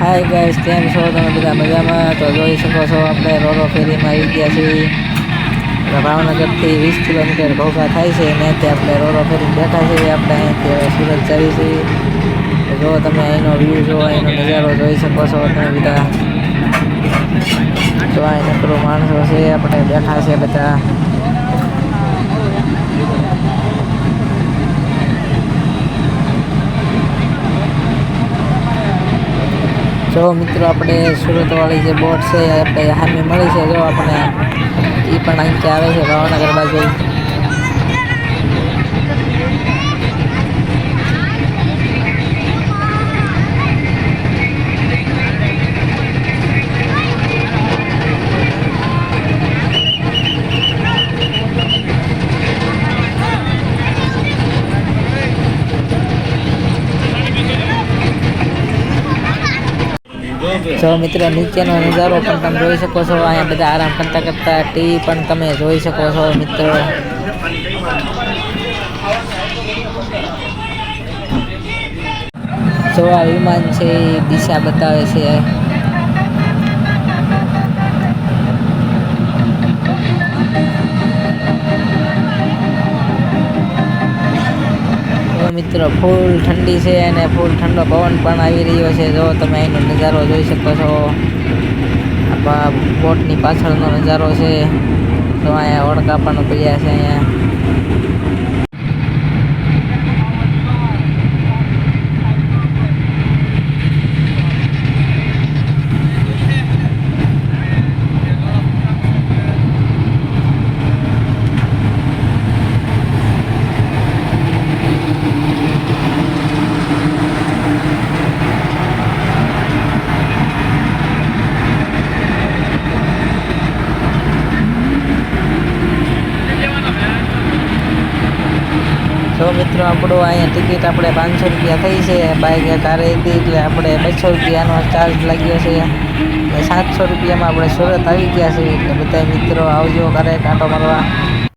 Hi guys, केम छो તમે બધા મજામાં? તો જોઈ શકો છો આપણે રોરો ફેરીમાં આવી ગયા છીએ. ભાવનગરથી 20 કિલોમીટર ઘોઘા થાય છે ને તે આપણે રોરો ફેરી બેઠા છીએ. આપણે અહીંથી સુરત જઈએ છીએ. જો તમે અહીંનો વ્યૂ જો, અહીંનો નજારો જોઈ શકો છો તમે બધા. તો અહીં નકરો માણસો છે, આપણે બેઠા છે બધા. જો મિત્રો, આપણે સુરતવાળી જે બોટ છે આપણે સામે મળી છે. જો આપણે એ પણ અહીંથી આવે છે ભાવનગર બાજુ. જો મિત્રો, નીચેનો નજારો પણ તમે જોઈ શકો છો. અહીંયા બધા આરામ કરતા કરતા ટીવી પણ તમે જોઈ શકો છો મિત્રો. જો આ વિમાન છે એ દિશા બતાવે છે. મિત્રો ફૂલ ઠંડી છે અને ફૂલ ઠંડો પવન પણ આવી રહ્યો છે. જો તમે અહીંનો નજારો જોઈ શકો છો. આ બોટની પાછળનો નજારો છે. તો અહીંયા ઓળખા પણ પડ્યા છે અહીંયા. તો મિત્રો, આપણું અહીંયા ટિકિટ આપણે 500 રૂપિયા થઈ છે. બાઇક કારે હતી એટલે આપણે 200 રૂપિયાનો ચાર્જ લાગ્યો છે. 700 રૂપિયામાં આપણે સુરત આવી ગયા છીએ. એટલે બધા મિત્રો આવજો કારે કાંટો મારવા.